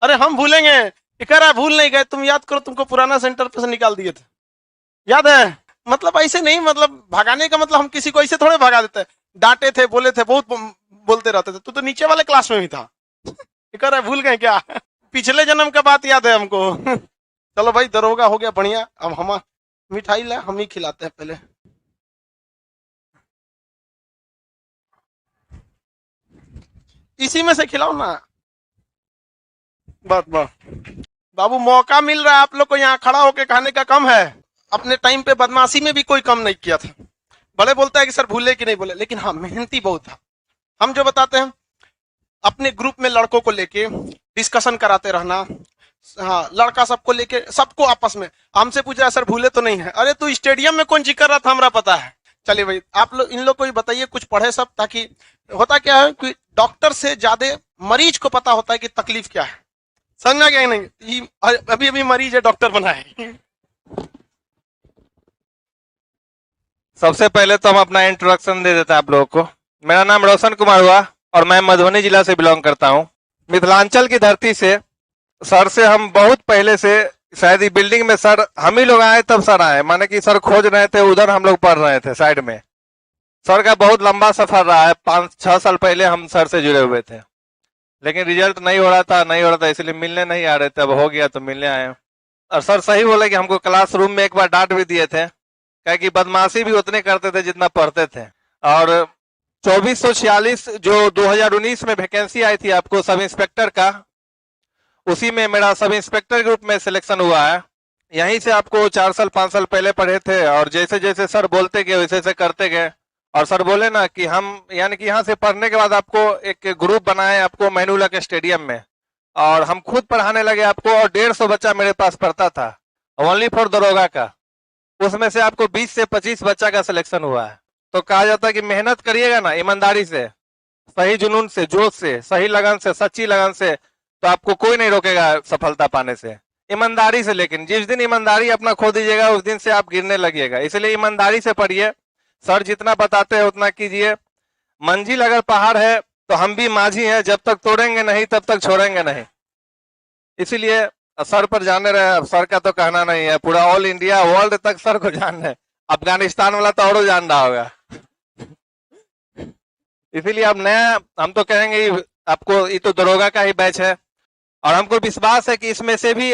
अरे हम भूलेंगे, ये कह रहा है भूल नहीं गए, तुम याद करो तुमको पुराना सेंटर पे से निकाल दिए थे, याद है? मतलब ऐसे नहीं, मतलब भगाने का मतलब हम किसी को ऐसे थोड़े भगा देते हैं। डांटे थे, बोले थे, बहुत बोलते रहते थे। तू तो नीचे वाले क्लास में भी था। ये कह रहा है भूल गए क्या? पिछले जन्म का बात याद है हमको। चलो भाई, दरोगा हो गया बढ़िया। अब हम मिठाई ला, हम ही खिलाते हैं पहले। इसी में से खिलाओ ना। बस बस बाबू, मौका मिल रहा है आप लोग को यहाँ खड़ा होके खाने का, कम है? अपने टाइम पे बदमाशी में भी कोई कम नहीं किया था। भले बोलता है कि सर भूले कि नहीं भूले, लेकिन हाँ मेहनती बहुत था। हम जो बताते हैं, अपने ग्रुप में लड़कों को लेके डिस्कशन कराते रहना। हाँ, लड़का सबको लेके, सबको आपस में। हमसे पूछ रहा है सर भूले तो नहीं है? अरे तू स्टेडियम में कौन जिक्र रहा था, हमरा पता है। चलिए भाई, आप लोग इन लोग को भी बताइए, कुछ पढ़े सब, ताकि होता क्या है कि डॉक्टर से ज्यादा मरीज को पता होता है कि तकलीफ क्या है। समझना क्या नहीं? अभी अभी मरीज है, डॉक्टर बना है। सबसे पहले तो हम अपना इंट्रोडक्शन दे देते हैं आप लोगों को। मेरा नाम रोशन कुमार हुआ और मैं मधुबनी जिला से बिलोंग करता हूँ। मिथिलांचल की धरती से सर से हम बहुत पहले से, शायद ये बिल्डिंग में सर हम ही लोग आए तब सर आए, माने कि सर खोज रहे थे, उधर हम लोग पढ़ रहे थे साइड में। सर का बहुत लंबा सफर रहा है, 5-6 साल पहले हम सर से जुड़े हुए थे, लेकिन रिजल्ट नहीं हो रहा था, इसलिए मिलने नहीं आ रहे थे। अब हो गया तो मिलने आए। और सर सही बोले कि हमको क्लासरूम में एक बार डांट भी दिए थे, क्या कि बदमाशी भी उतने करते थे जितना पढ़ते थे। और 2446 जो 2019 में वैकेंसी आई थी आपको सब इंस्पेक्टर का, उसी में मेरा सब इंस्पेक्टर ग्रुप में सिलेक्शन हुआ है। यहीं से आपको 4 साल 5 साल पहले पढ़े थे, और जैसे जैसे सर बोलते गए वैसे वैसे करते गए। और सर बोले ना कि हम, यानी कि यहाँ से पढ़ने के बाद आपको एक ग्रुप बनाए आपको मैनुला के स्टेडियम में, और हम खुद पढ़ाने लगे आपको। और 150 बच्चा मेरे पास पढ़ता था, ओनली फॉर दरोगा का। उसमें से आपको 20 से 25 बच्चा का सिलेक्शन हुआ है। तो कहा जाता है कि मेहनत करिएगा ना ईमानदारी से, सही जुनून से, जोश से, सही लगन से, सच्ची लगन से, तो आपको कोई नहीं रोकेगा सफलता पाने से। ईमानदारी से, लेकिन जिस दिन ईमानदारी अपना खो दीजिएगा उस दिन से आप गिरने लगिएगा। इसलिए ईमानदारी से पढ़िए, सर जितना बताते हैं उतना कीजिए। मंजिल अगर पहाड़ है तो हम भी माझी हैं, जब तक तोड़ेंगे नहीं तब तक छोड़ेंगे नहीं। इसीलिए सर पर जाने रहे, सर का तो कहना नहीं है, पूरा ऑल इंडिया वर्ल्ड तक सर को जान है। अफगानिस्तान वाला तो और जान रहा होगा। इसीलिए अब नया हम तो कहेंगे आपको, ये तो दरोगा का ही बैच है, और हमको विश्वास है कि इसमें से भी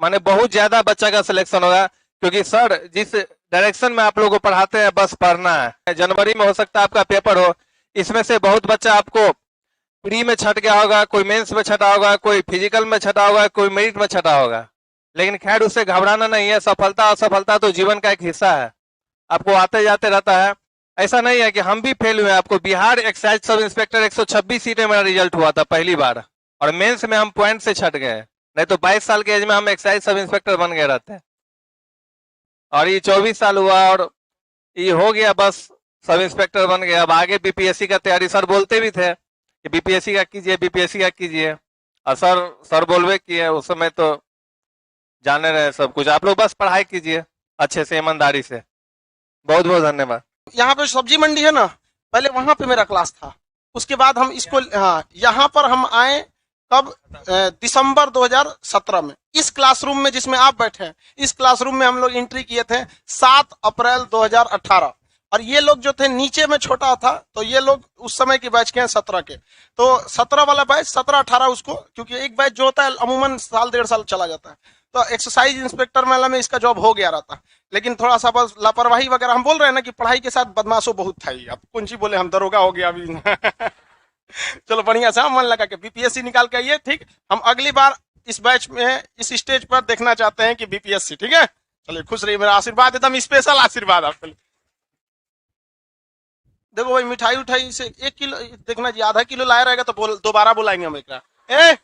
माने बहुत ज्यादा बच्चा का सिलेक्शन होगा, क्योंकि सर जिस डायरेक्शन में आप लोगों को पढ़ाते हैं बस पढ़ना है। जनवरी में हो सकता है आपका पेपर हो, इसमें से बहुत बच्चा आपको प्री में छट गया होगा, कोई मेंस में छटा होगा, कोई फिजिकल में छटा होगा, कोई मेरिट में छटा होगा। लेकिन खैर उससे घबराना नहीं है, सफलता असफलता तो जीवन का एक हिस्सा है, आपको आते जाते रहता है। ऐसा नहीं है कि हम भी फेल हुए। आपको बिहार एक्साइज सब इंस्पेक्टर 126 सीटें मेरा रिजल्ट हुआ था पहली बार, और मेंस में हम पॉइंट से छट गए, नहीं तो 22 साल के एज में हम एक्साइज सब इंस्पेक्टर बन गए रहते। और ये 24 साल हुआ और ये हो गया, बस सब इंस्पेक्टर बन गया। अब आगे बीपीएससी का तैयारी, सर बोलते भी थे कि बीपीएससी का कीजिए, बीपीएससी का कीजिए। और सर बोलवे किए उस समय, तो जाने रहे सब कुछ। आप लोग बस पढ़ाई कीजिए अच्छे से, ईमानदारी से। बहुत बहुत धन्यवाद। यहाँ पे सब्जी मंडी है ना, पहले वहां पे मेरा क्लास था। उसके बाद हम इसको, हाँ, यहाँ पर हम आए कब? दिसंबर 2017 में। इस क्लासरूम में जिसमें आप बैठे हैं, इस क्लासरूम में हम लोग एंट्री किए थे 7 अप्रैल 2018। और ये लोग जो थे नीचे में छोटा था, तो ये लोग उस समय के बैच के हैं 17 के। तो 17 वाला बैच 17-18 उसको, क्योंकि एक बैच जो होता है अमूमन साल 1.5 साल चला जाता है। तो एक्सरसाइज इंस्पेक्टर वाला में इसका जॉब हो गया रहता, लेकिन थोड़ा सा बस लापरवाही वगैरह, हम बोल रहे हैं ना कि पढ़ाई के साथ बदमाशो बहुत था ही। अब कौन सी बोले, हम दरोगा हो गया अभी। चलो बढ़िया से मन लगा के बीपीएससी निकाल के आइए, ठीक। हम अगली बार इस बैच में, इस स्टेज पर देखना चाहते हैं कि बीपीएससी, ठीक है। चलिए खुश रहिए, मेरा आशीर्वाद एकदम स्पेशल आशीर्वाद आपके लिए। देखो भाई, मिठाई उठाई से 1 किलो देखना जी, आधा किलो लाया रहेगा तो दोबारा बुलाएंगे हम एक। ए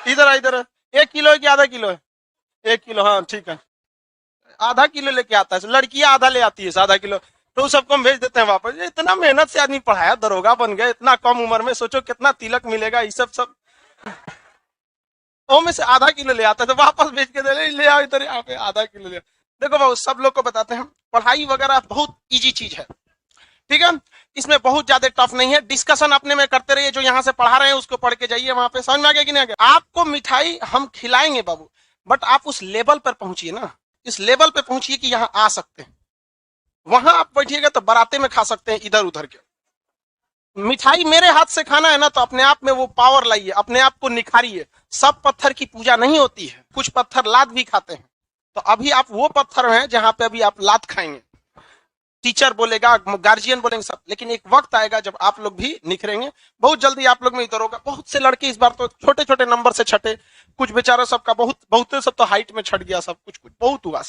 इधर इधर, 1 किलो है कि आधा किलो है? 1 किलो, हाँ ठीक है। आधा किलो लेके आता है, लड़कियां आधा ले आती है, आधा किलो, तो सबको हम भेज देते हैं वापस। इतना मेहनत से आदमी पढ़ाया, दरोगा बन गया इतना कम उम्र में, सोचो कितना तिलक मिलेगा। ये सब में से आधा किलो ले आता है, तो वापस भेज के ले आओ इधर, यहाँ पे आधा किलो ले। देखो बाबू, सब लोग को बताते हैं, पढ़ाई वगैरह बहुत इजी चीज है। ठीक है, इसमें बहुत ज्यादा टफ नहीं है, डिस्कशन अपने में करते रहिए, जो यहाँ से पढ़ा रहे हैं उसको पढ़ के जाइए वहां पे। समझ में आ गया कि नहीं आ गया? आपको मिठाई हम खिलाएंगे बाबू, बट आप उस लेवल पर पहुंचिए ना, इस लेवल पे पहुंचिए कि यहाँ आ सकते हैं। वहां आप बैठिएगा तो बाराते में खा सकते हैं इधर उधर के। मिठाई मेरे हाथ से खाना है ना, तो अपने आप में वो पावर लाइए, अपने आप को निखारिए। सब पत्थर की पूजा नहीं होती है, कुछ पत्थर लात भी खाते हैं। तो अभी आप वो पत्थर हैं जहां पे अभी आप लात खाएंगे, टीचर बोलेगा, गार्जियन बोलेंगे सब, लेकिन एक वक्त आएगा जब आप लोग भी निखरेंगे। बहुत जल्दी आप लोग में इधर होगा। बहुत से लड़के इस बार तो छोटे छोटे नंबर से छटे, कुछ बेचारा सबका बहुत सब तो हाइट में छट गया, सब कुछ बहुत हुआ।